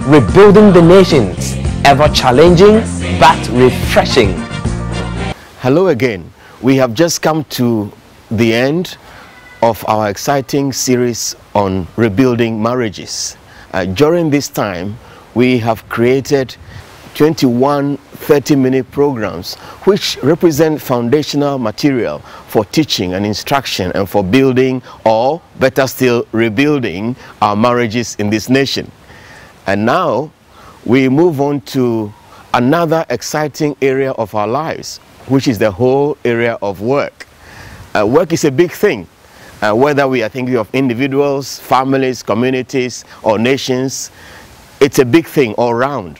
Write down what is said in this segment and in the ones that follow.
Rebuilding the nations, ever challenging but refreshing. Hello again. We have just come to the end of our exciting series on rebuilding marriages. During this time, we have created 21 30-minute programs which represent foundational material for teaching and instruction and for building, or better still, rebuilding our marriages in this nation. And now we move on to another exciting area of our lives, which is the whole area of work. Work is a big thing, whether we are thinking of individuals, families, communities, or nations. It's a big thing all around.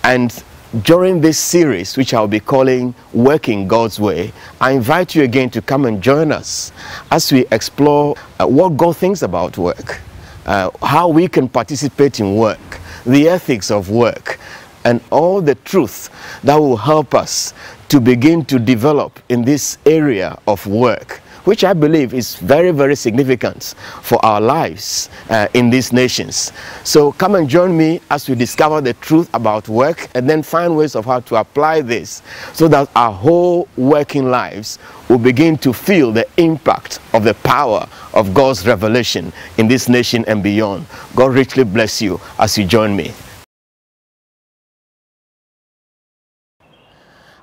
And during this series, which I'll be calling Working God's Way, I invite you again to come and join us as we explore what God thinks about work, how we can participate in work, the ethics of work, and all the truth that will help us to begin to develop in this area of work, which I believe is very, very significant for our lives in these nations. So come and join me as we discover the truth about work and then find ways of how to apply this so that our whole working lives will begin to feel the impact of the power of God's revelation in this nation and beyond. God richly bless you as you join me.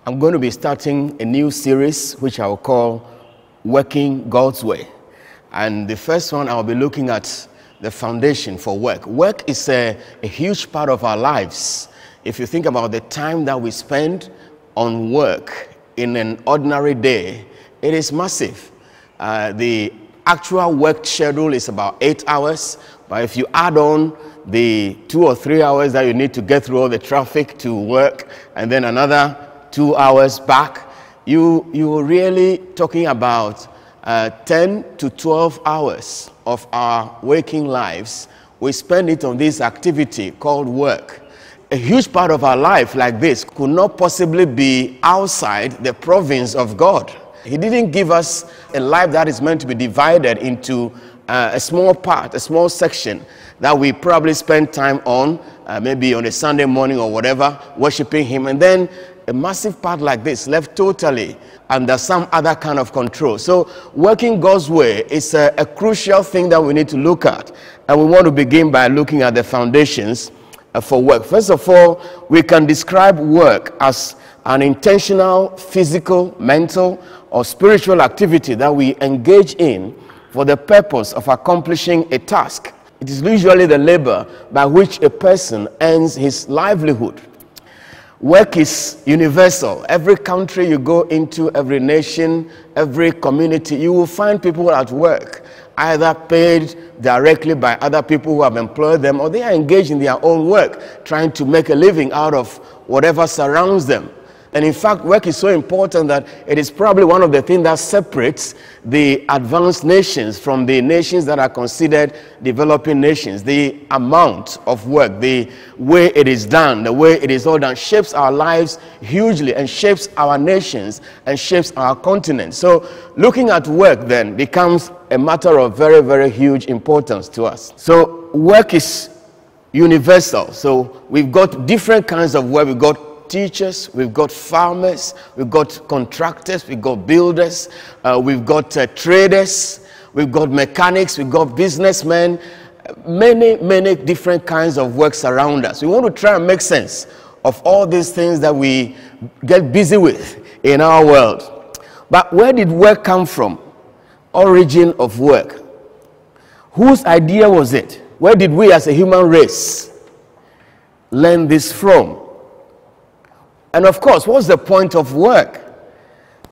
I'm going to be starting a new series which I will call Working God's Way. And the first one, I'll be looking at the foundation for work. Work is a huge part of our lives. If you think about the time that we spend on work in an ordinary day, it is massive. The actual work schedule is about 8 hours, but if you add on the 2 or 3 hours that you need to get through all the traffic to work, and then another 2 hours back, you're really talking about 10 to 12 hours of our waking lives. We spend it on this activity called work. A huge part of our life like this could not possibly be outside the province of God. He didn't give us a life that is meant to be divided into a small part, a small section that we probably spend time on, maybe on a Sunday morning or whatever, worshiping Him, and then a massive part like this left totally under some other kind of control. So working God's way is a crucial thing that we need to look at. And we want to begin by looking at the foundations for work. First of all, we can describe work as an intentional, physical, mental, or spiritual activity that we engage in for the purpose of accomplishing a task. It is usually the labor by which a person earns his livelihood. Work is universal. Every country you go into, every nation, every community, you will find people at work, either paid directly by other people who have employed them, or they are engaged in their own work, trying to make a living out of whatever surrounds them. And in fact, work is so important that it is probably one of the things that separates the advanced nations from the nations that are considered developing nations. The amount of work, the way it is done, the way it is all done, shapes our lives hugely and shapes our nations and shapes our continent. So looking at work then becomes a matter of very, very huge importance to us. So work is universal. So we've got different kinds of work. We've got teachers, we've got farmers, we've got contractors, we've got builders, we've got traders, we've got mechanics, we've got businessmen, many different kinds of works around us. We want to try and make sense of all these things that we get busy with in our world. But where did work come from? Origin of work. Whose idea was it? Where did we as a human race learn this from? And of course, what's the point of work?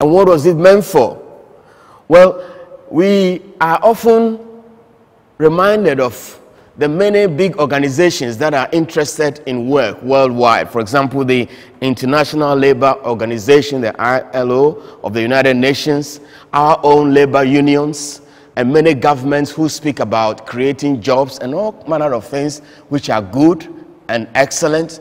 And what was it meant for? Well, we are often reminded of the many big organizations that are interested in work worldwide. For example, the International Labor Organization, the ILO of the United Nations, our own labor unions, and many governments who speak about creating jobs and all manner of things which are good and excellent.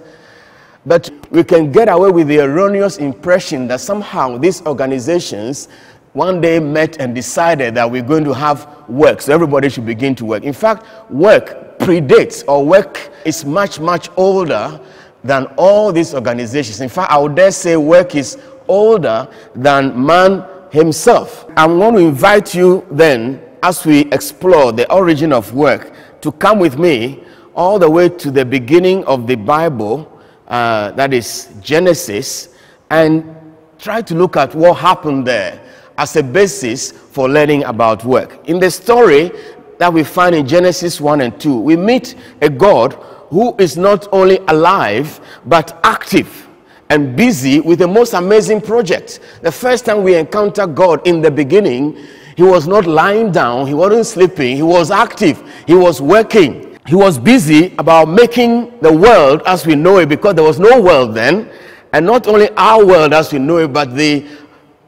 But we can get away with the erroneous impression that somehow these organizations one day met and decided that we're going to have work, so everybody should begin to work. In fact, work predates, or work is much, much older than all these organizations. In fact, I would dare say work is older than man himself. I'm going to invite you then, as we explore the origin of work, to come with me all the way to the beginning of the Bible, that is Genesis, and try to look at what happened there as a basis for learning about work. In the story that we find in Genesis 1 and 2, we meet a God who is not only alive, but active and busy with the most amazing project. The first time we encounter God in the beginning, he was not lying down, he wasn't sleeping, he was active, he was working. He was busy about making the world as we know it, because there was no world then, and not only our world as we know it, but the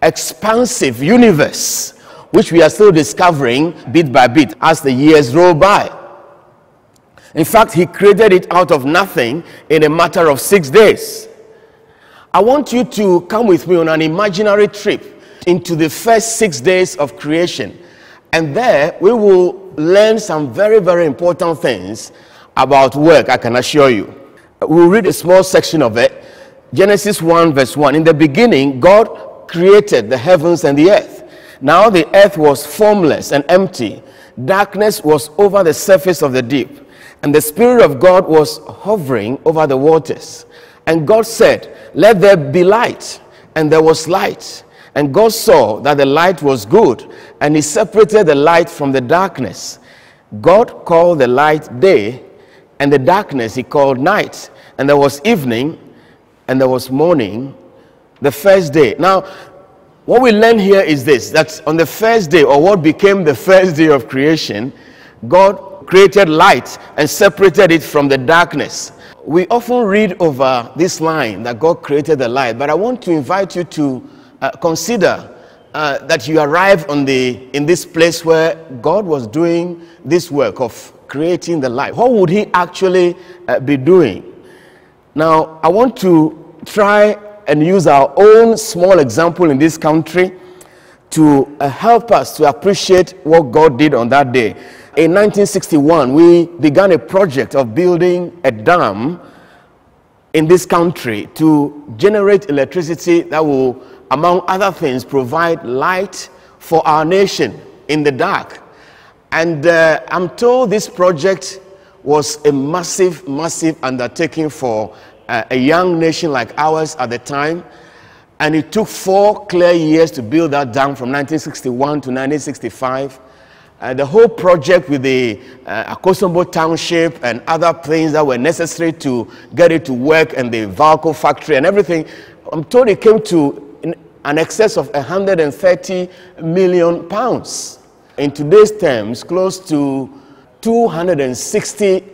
expansive universe, which we are still discovering bit by bit as the years roll by. In fact, he created it out of nothing in a matter of 6 days. I want you to come with me on an imaginary trip into the first 6 days of creation. And there we will learn some very, very important things about work, I can assure you. We'll read a small section of it. Genesis 1 verse 1. In the beginning, God created the heavens and the earth. Now the earth was formless and empty. Darkness was over the surface of the deep, and the Spirit of God was hovering over the waters. And God said, "Let there be light," and there was light. And God saw that the light was good, and he separated the light from the darkness. God called the light day, and the darkness he called night. And there was evening, and there was morning, the first day. Now, what we learn here is this, that on the first day, or what became the first day of creation, God created light and separated it from the darkness. We often read over this line that God created the light, but I want to invite you to consider that you arrive in this place where God was doing this work of creating the light. What would he actually be doing? Now, I want to try and use our own small example in this country to help us to appreciate what God did on that day. In 1961, we began a project of building a dam in this country to generate electricity that will, among other things, provide light for our nation in the dark. And I'm told this project was a massive, massive undertaking for a young nation like ours at the time. And it took 4 clear years to build that dam from 1961 to 1965. The whole project with the Akosombo Township and other things that were necessary to get it to work, and the Valco factory and everything, I'm told it came to an excess of 130 million pounds. In today's terms, close to 260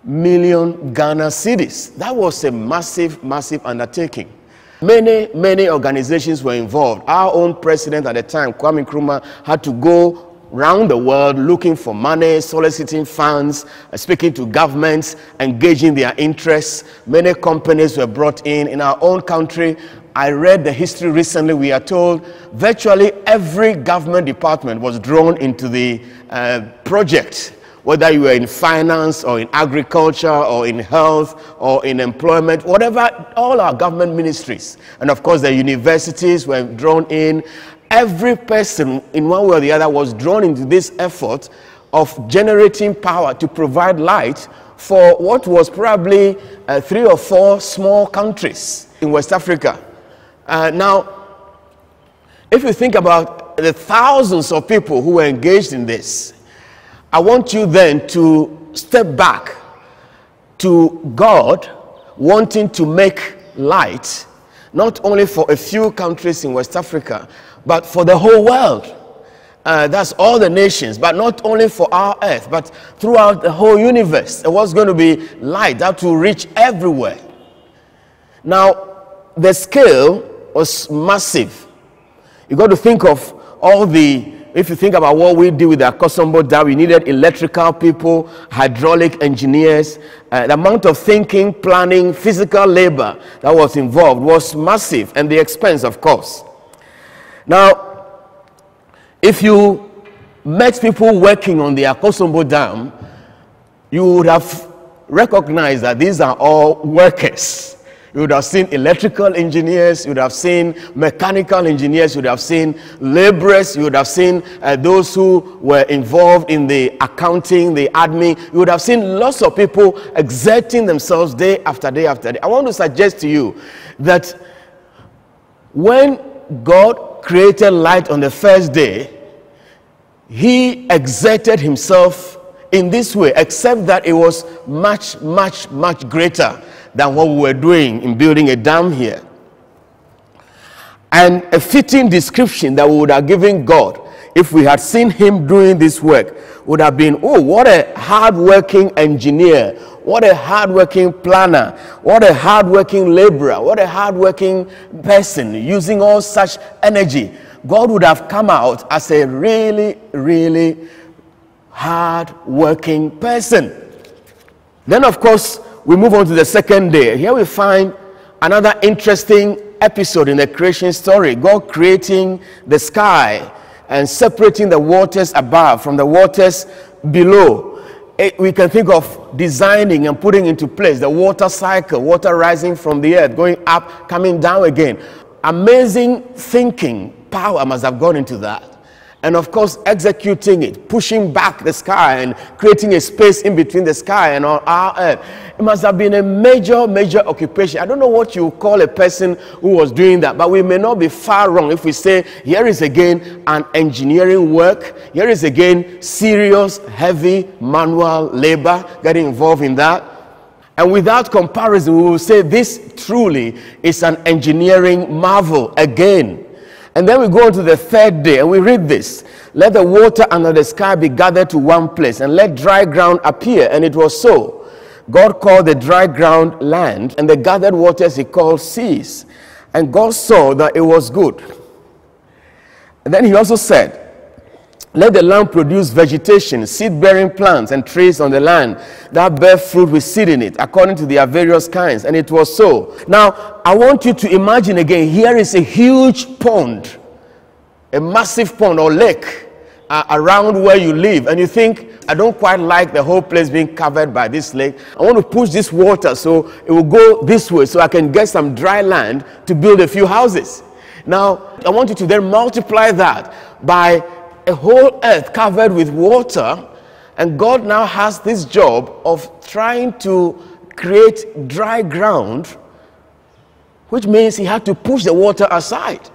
million Ghana cedis. That was a massive, massive undertaking. Many, many organizations were involved. Our own president at the time, Kwame Nkrumah, had to go around the world looking for money, soliciting funds, speaking to governments, engaging their interests. Many companies were brought in. In our own country, I read the history recently. We are told virtually every government department was drawn into the project, whether you were in finance or in agriculture or in health or in employment, whatever, all our government ministries. And of course, the universities were drawn in. Every person, in one way or the other, was drawn into this effort of generating power to provide light for what was probably 3 or 4 small countries in West Africa. Now, if you think about the thousands of people who were engaged in this, I want you then to step back to God wanting to make light, not only for a few countries in West Africa, but for the whole world. That's all the nations, but not only for our earth, but throughout the whole universe. There was going to be light that will reach everywhere. Now, the scale was massive. You got to think of all the, if you think about what we did with the Akosombo Dam, we needed electrical people, hydraulic engineers. The amount of thinking, planning, physical labor that was involved was massive, and the expense, of course. Now, if you met people working on the Akosombo Dam, you would have recognized that these are all workers. You would have seen electrical engineers, you would have seen mechanical engineers, you would have seen laborers, you would have seen those who were involved in the accounting, the admin. You would have seen lots of people exerting themselves day after day after day. I want to suggest to you that when God created light on the first day, he exerted himself in this way, except that it was much, much, much greater than what we were doing in building a dam here. And a fitting description that we would have given God if we had seen him doing this work would have been, oh, what a hard-working engineer, what a hard-working planner, what a hard-working laborer, what a hard-working person using all such energy. God would have come out as a really, really hard-working person. Then, of course, we move on to the second day. Here we find another interesting episode in the creation story. God creating the sky and separating the waters above from the waters below. We can think of designing and putting into place the water cycle, water rising from the earth, going up, coming down again. Amazing thinking power must have gone into that. And of course, executing it, pushing back the sky and creating a space in between the sky and our earth. It must have been a major, major occupation. I don't know what you call a person who was doing that, but we may not be far wrong if we say, here is again an engineering work. Here is again serious, heavy manual labor getting involved in that. And without comparison, we will say this truly is an engineering marvel again. And then we go on to the third day and we read this. Let the water under the sky be gathered to one place and let dry ground appear. And it was so. God called the dry ground land and the gathered waters he called seas. And God saw that it was good. And then he also said, let the land produce vegetation, seed-bearing plants and trees on the land that bear fruit with seed in it, according to their various kinds. And it was so. Now, I want you to imagine again, here is a huge pond, a massive pond or lake around where you live. And you think, I don't quite like the whole place being covered by this lake. I want to push this water so it will go this way so I can get some dry land to build a few houses. Now, I want you to then multiply that by a whole earth covered with water, and God now has this job of trying to create dry ground, which means he had to push the water aside.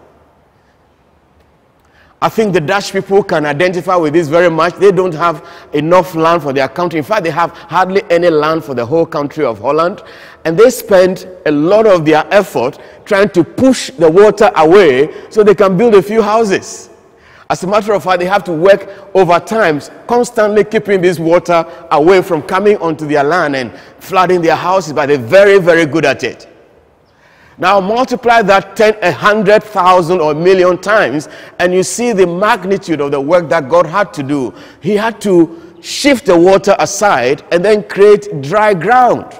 I think the Dutch people can identify with this very much. They don't have enough land for their country. In fact, they have hardly any land for the whole country of Holland, and they spend a lot of their effort trying to push the water away so they can build a few houses. As a matter of fact, they have to work overtime, constantly keeping this water away from coming onto their land and flooding their houses, but they're very, very good at it. Now multiply that 10, 100,000 or a million times, and you see the magnitude of the work that God had to do. He had to shift the water aside and then create dry ground.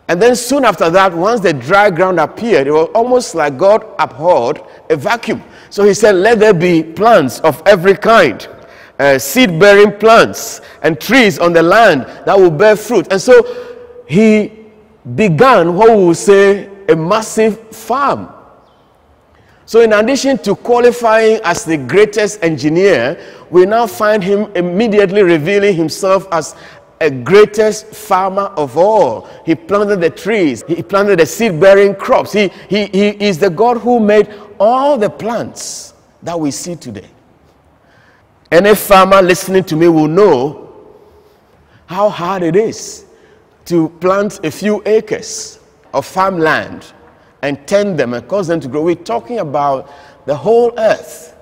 And then soon after that, once the dry ground appeared, it was almost like God abhorred a vacuum. So he said, let there be plants of every kind, seed-bearing plants and trees on the land that will bear fruit. And so he began what we would say a massive farm. So in addition to qualifying as the greatest engineer, we now find him immediately revealing himself as a greatest farmer of all. He planted the trees. He planted the seed-bearing crops. He is the God who made all the plants that we see today. Any farmer listening to me will know how hard it is to plant a few acres of farmland and tend them and cause them to grow. We're talking about the whole earth,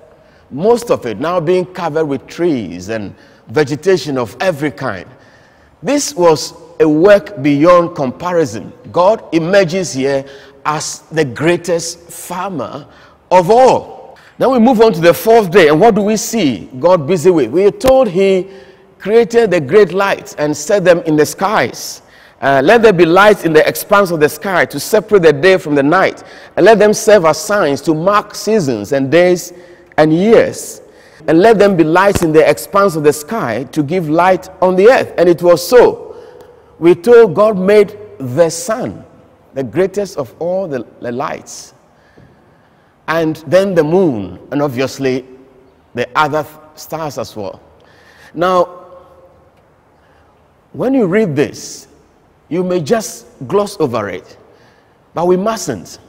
most of it now being covered with trees and vegetation of every kind. This was a work beyond comparison. God emerges here as the greatest farmer of all. Now we move on to the fourth day, and what do we see God busy with? We are told he created the great lights and set them in the skies. Let there be lights in the expanse of the sky to separate the day from the night, and let them serve as signs to mark seasons and days and years. and let them be lights in the expanse of the sky to give light on the earth. And it was so. We told God made the sun, the greatest of all the lights, and then the moon, and obviously the other stars as well. Now, when you read this, you may just gloss over it, but we mustn't.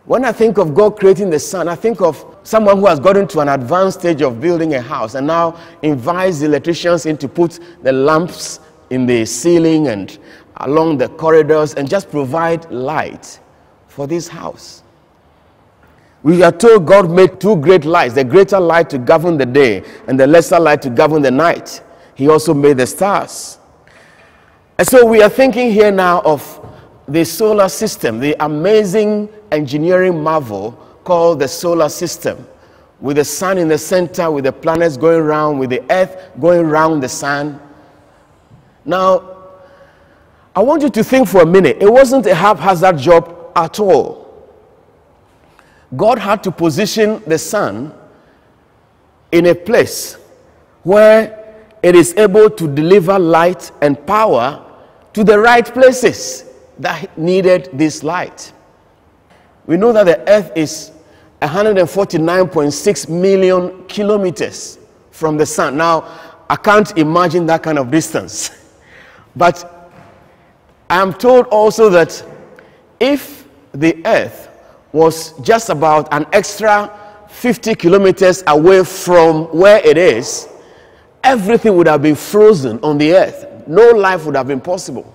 When I think of God creating the sun, I think of someone who has gotten to an advanced stage of building a house and now invites the electricians in to put the lamps in the ceiling and along the corridors and just provide light for this house. We are told God made two great lights, the greater light to govern the day and the lesser light to govern the night. He also made the stars. And so we are thinking here now of the solar system, the amazing engineering marvel called the solar system, with the sun in the center, with the planets going around, with the earth going around the sun. Now, I want you to think for a minute. It wasn't a haphazard job at all. God had to position the sun in a place where it is able to deliver light and power to the right places that needed this light. We know that the earth is 149.6 million kilometers from the sun. Now, I can't imagine that kind of distance. But I am told also that if the earth was just about an extra 50 kilometers away from where it is, everything would have been frozen on the earth. No life would have been possible.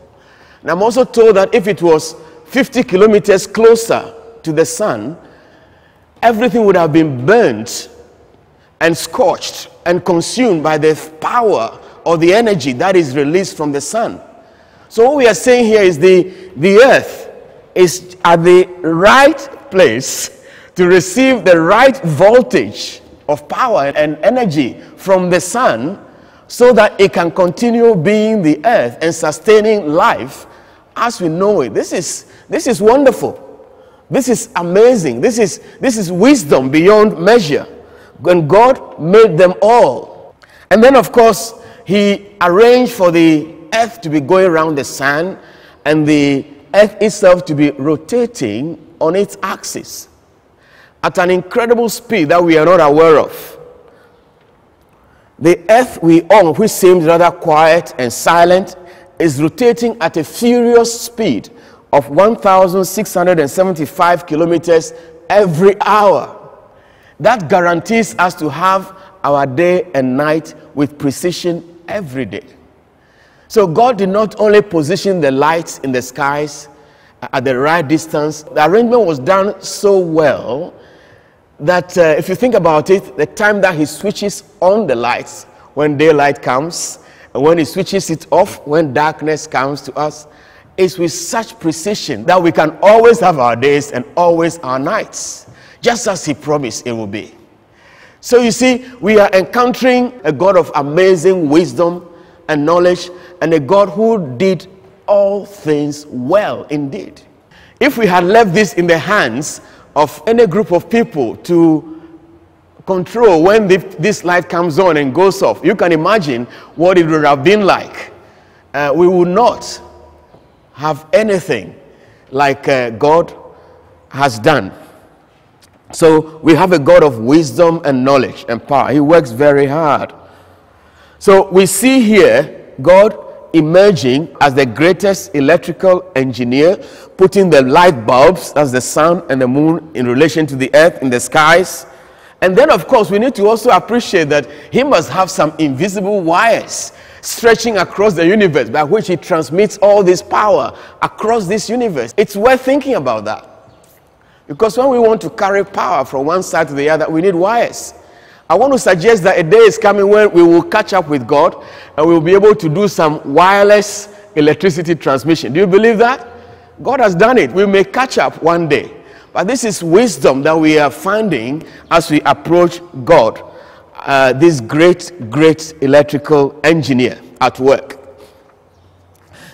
And I'm also told that if it was 50 kilometers closer to the sun, everything would have been burnt and scorched and consumed by the power or the energy that is released from the sun. So what we are saying here is the earth is at the right place to receive the right voltage of power and energy from the sun so that it can continue being the earth and sustaining life as we know it. This is wonderful. This is amazing. This is wisdom beyond measure. When God made them all. And then of course he arranged for the earth to be going around the sun and the earth itself to be rotating on its axis at an incredible speed that we are not aware of. The earth we own, which seems rather quiet and silent, is rotating at a furious speed of 1,675 kilometers every hour. That guarantees us to have our day and night with precision every day. So God did not only position the lights in the skies at the right distance. The arrangement was done so well that if you think about it, the time that he switches on the lights when daylight comes, and when he switches it off when darkness comes to us, is with such precision that we can always have our days and always our nights, just as he promised it will be. So you see, we are encountering a God of amazing wisdom and knowledge, and a God who did all things well indeed. If we had left this in the hands of any group of people to control when this light comes on and goes off, you can imagine what it would have been like. We would not have anything like God has done. So we have a God of wisdom and knowledge and power. He works very hard. So we see here God emerging as the greatest electrical engineer, putting the light bulbs as the sun and the moon in relation to the earth in the skies. And then of course we need to also appreciate that he must have some invisible wires stretching across the universe by which he transmits all this power across this universe. It's worth thinking about that, because when we want to carry power from one side to the other, we need wires. I want to suggest that a day is coming when we will catch up with God and we will be able to do some wireless electricity transmission. Do you believe that? God has done it. We may catch up one day. But this is wisdom that we are finding as we approach God, this great electrical engineer at work.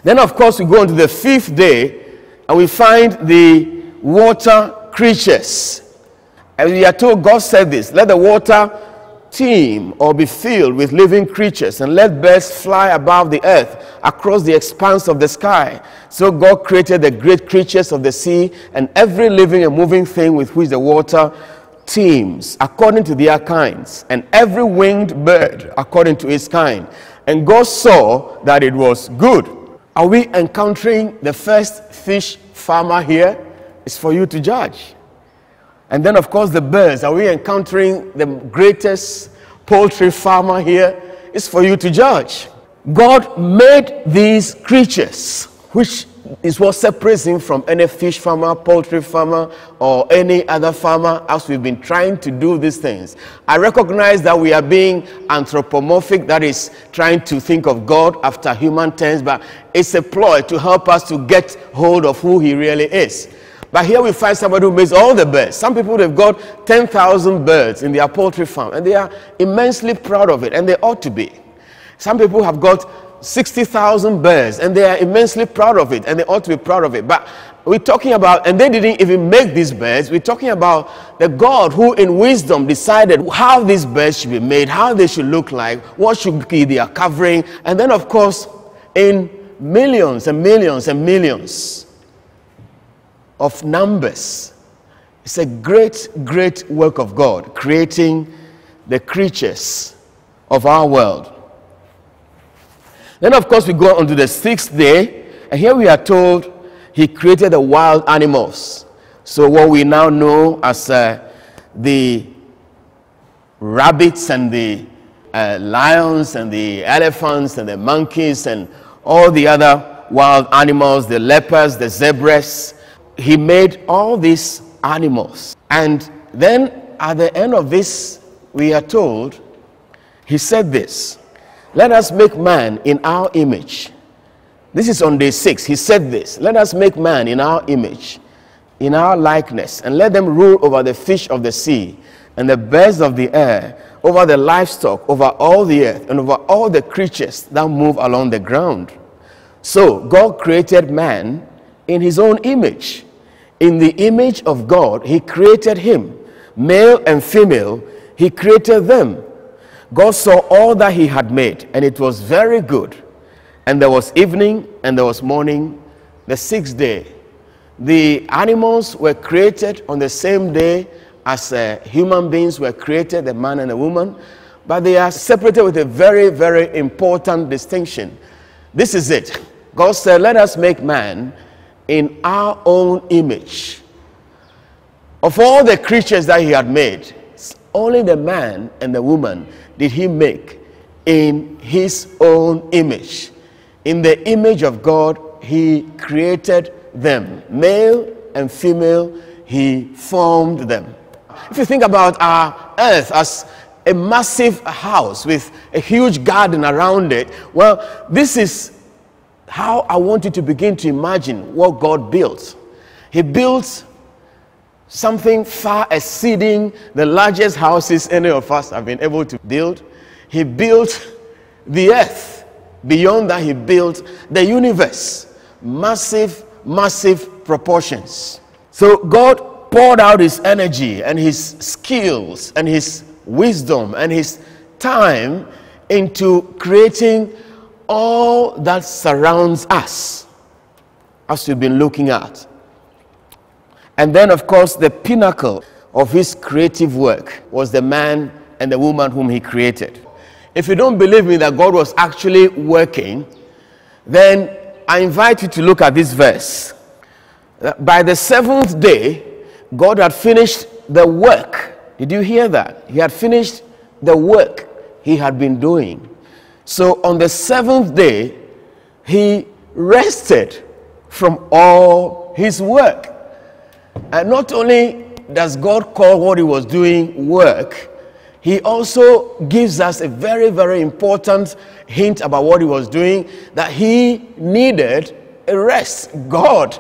Then of course we go on to the fifth day and we find the water creatures. And we are told God said this, let the water teem or be filled with living creatures, and let birds fly above the earth across the expanse of the sky. So God created the great creatures of the sea and every living and moving thing with which the water teems, according to their kinds, and every winged bird according to its kind. And God saw that it was good. Are we encountering the first fish farmer here? It's for you to judge. And then, of course, the birds. Are we encountering the greatest poultry farmer here? It's for you to judge. God made these creatures, which is what separates him from any fish farmer, poultry farmer, or any other farmer, as we've been trying to do these things. I recognize that we are being anthropomorphic, that is, trying to think of God after human terms, but it's a ploy to help us to get hold of who he really is. But here we find somebody who makes all the birds. Some people, they've got 10,000 birds in their poultry farm, and they are immensely proud of it, and they ought to be. Some people have got 60,000 birds, and they are immensely proud of it, and they ought to be proud of it. But we're talking about, and they didn't even make these birds, we're talking about the God who in wisdom decided how these birds should be made, how they should look like, what should be their covering, and then, of course, in millions and millions and millions of numbers. It's a great, great work of God, creating the creatures of our world. Then, of course, we go on to the 6th day, and here we are told he created the wild animals. So what we now know as the rabbits and the lions and the elephants and the monkeys and all the other wild animals, the leopards, the zebras. He made all these animals. And then at the end of this, we are told, he said this, let us make man in our image. This is on day 6. He said this, let us make man in our image, in our likeness, and let them rule over the fish of the sea and the birds of the air, over the livestock, over all the earth, and over all the creatures that move along the ground. So God created man in his own image. In the image of God, he created him. Male and female, he created them. God saw all that he had made, and it was very good. And there was evening, and there was morning, the 6th day. The animals were created on the same day as human beings were created, the man and the woman, but they are separated with a very, very important distinction. This is it. God said, let us make man in our own image. Of all the creatures that he had made, only the man and the woman did he make in his own image. In the image of God, he created them. Male and female, he formed them. If you think about our earth as a massive house with a huge garden around it, well, this is how I want you to begin to imagine what God built. He built something far exceeding the largest houses any of us have been able to build. He built the earth. Beyond that, he built the universe. Massive, massive proportions. So God poured out his energy and his skills and his wisdom and his time into creating all that surrounds us, as we've been looking at. And then, of course, the pinnacle of his creative work was the man and the woman whom he created. If you don't believe me that God was actually working, then I invite you to look at this verse. By the 7th day, God had finished the work. Did you hear that? He had finished the work he had been doing. So on the 7th day, he rested from all his work. And not only does God call what he was doing work, he also gives us a very, very important hint about what he was doing, that he needed a rest. God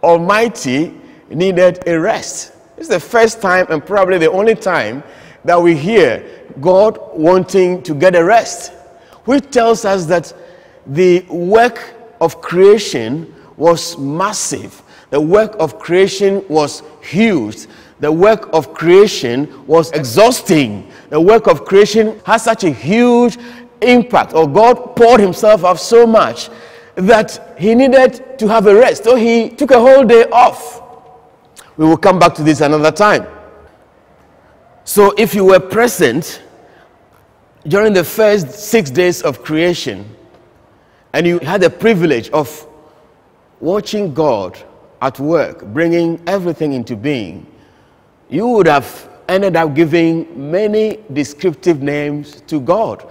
Almighty needed a rest. It's the first time and probably the only time that we hear God wanting to get a rest, which tells us that the work of creation was massive. The work of creation was huge. the work of creation was exhausting. The work of creation has such a huge impact, or God poured himself out so much that he needed to have a rest. So he took a whole day off. We will come back to this another time. So if you were present during the first 6 days of creation, and you had the privilege of watching God at work, bringing everything into being, you would have ended up giving many descriptive names to God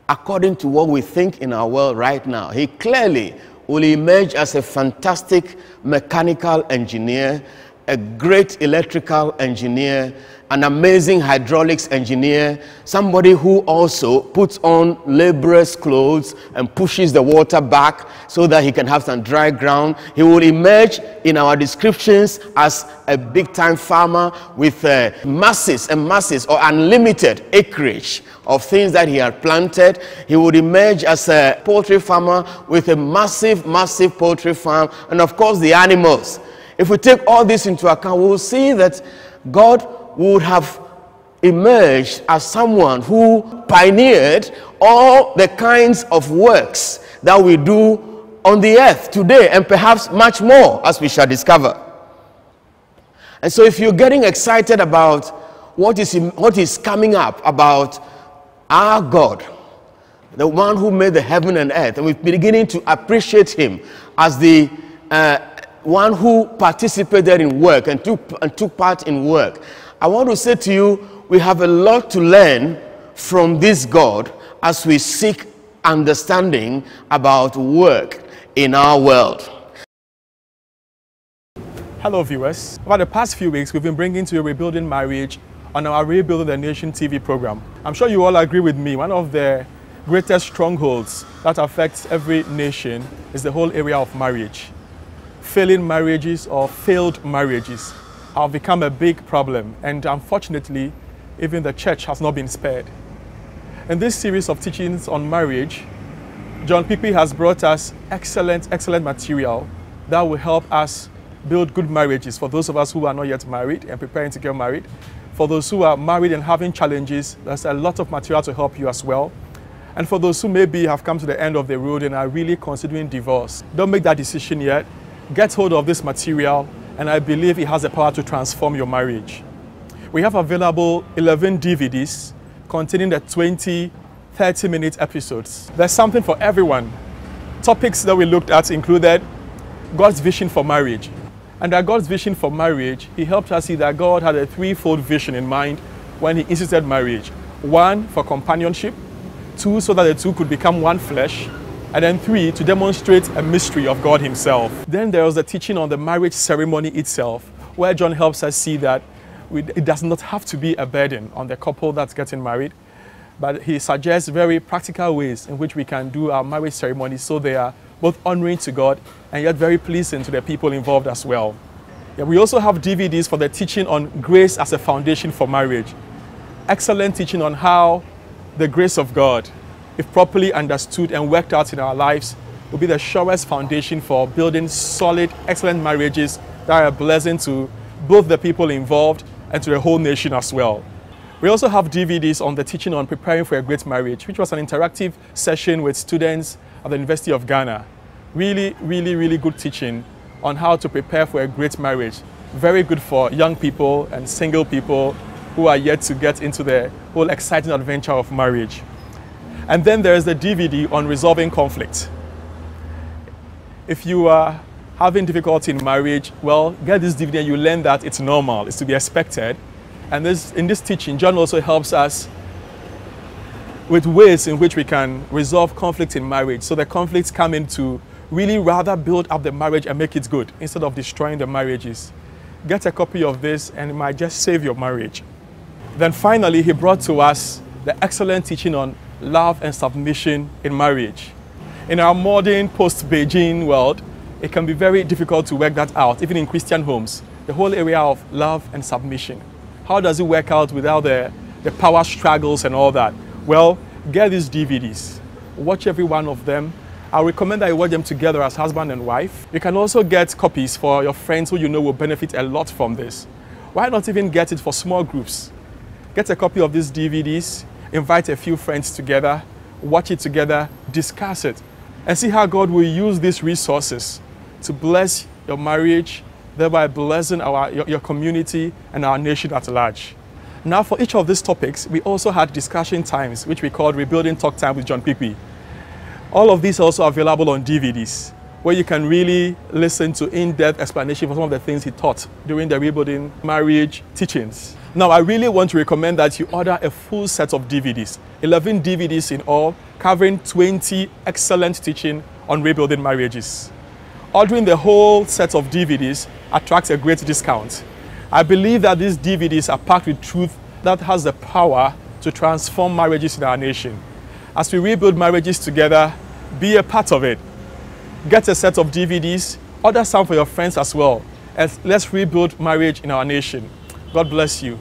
according to what we think in our world right now. He clearly will emerge as a fantastic mechanical engineer, a great electrical engineer, an amazing hydraulics engineer, somebody who also puts on laborers' clothes and pushes the water back so that he can have some dry ground. He will emerge in our descriptions as a big-time farmer with masses and masses or unlimited acreage of things that he had planted. He would emerge as a poultry farmer with a massive, massive poultry farm, and of course the animals. If we take all this into account, we will see that God would have emerged as someone who pioneered all the kinds of works that we do on the earth today, and perhaps much more, as we shall discover. And so if you're getting excited about what is coming up about our God, the one who made the heaven and earth, and we're beginning to appreciate him as the one who participated in work and took part in work, I want to say to you, we have a lot to learn from this God as we seek understanding about work in our world. Hello viewers. Over the past few weeks, we've been bringing to you Rebuilding Marriage on our Rebuilding the Nation TV program. I'm sure you all agree with me, one of the greatest strongholds that affects every nation is the whole area of marriage. Failing marriages or failed marriages have become a big problem, and unfortunately, even the church has not been spared. In this series of teachings on marriage, John Kpikpi has brought us excellent material that will help us build good marriages for those of us who are not yet married and preparing to get married. For those who are married and having challenges, there's a lot of material to help you as well. And for those who maybe have come to the end of the road and are really considering divorce, don't make that decision yet. Get hold of this material, and I believe it has the power to transform your marriage. We have available 11 DVDs containing the 20 30-minute episodes. There's something for everyone. Topics that we looked at included God's vision for marriage. Under God's vision for marriage, he helped us see that God had a threefold vision in mind when he instituted marriage. 1, for companionship. 2, so that the two could become one flesh. And then 3, to demonstrate a mystery of God himself. Then there was the teaching on the marriage ceremony itself, where John helps us see that it does not have to be a burden on the couple that's getting married, but he suggests very practical ways in which we can do our marriage ceremony so they are both honoring to God and yet very pleasing to the people involved as well. Yeah, we also have DVDs for the teaching on grace as a foundation for marriage. Excellent teaching on how the grace of God, if properly understood and worked out in our lives, will be the surest foundation for building solid, excellent marriages that are a blessing to both the people involved and to the whole nation as well. We also have DVDs on the teaching on preparing for a great marriage, which was an interactive session with students at the University of Ghana. Really good teaching on how to prepare for a great marriage. Very good for young people and single people who are yet to get into the whole exciting adventure of marriage. And then there is the DVD on resolving conflict. If you are having difficulty in marriage, well, get this DVD and you learn that it's normal, it's to be expected. And in this teaching, John also helps us with ways in which we can resolve conflict in marriage. So the conflicts come in to really rather build up the marriage and make it good instead of destroying the marriages. Get a copy of this and it might just save your marriage. Then finally, he brought to us the excellent teaching on love and submission in marriage. In our modern post-Beijing world, it can be very difficult to work that out, even in Christian homes. The whole area of love and submission. How does it work out without the power struggles and all that? Well, get these DVDs. Watch every one of them. I recommend that you watch them together as husband and wife. You can also get copies for your friends who you know will benefit a lot from this. Why not even get it for small groups? Get a copy of these DVDs, invite a few friends together, watch it together, discuss it, and see how God will use these resources to bless your marriage, thereby blessing your community and our nation at large. Now, for each of these topics, we also had discussion times, which we called Rebuilding Talk Time with John Kpikpi. All of these are also available on DVDs, where you can really listen to in-depth explanation for some of the things he taught during the Rebuilding Marriage teachings. Now, I really want to recommend that you order a full set of DVDs, 11 DVDs in all, covering 20 excellent teaching on rebuilding marriages. Ordering the whole set of DVDs attracts a great discount. I believe that these DVDs are packed with truth that has the power to transform marriages in our nation. As we rebuild marriages together, be a part of it. Get a set of DVDs, order some for your friends as well, and let's rebuild marriage in our nation. God bless you.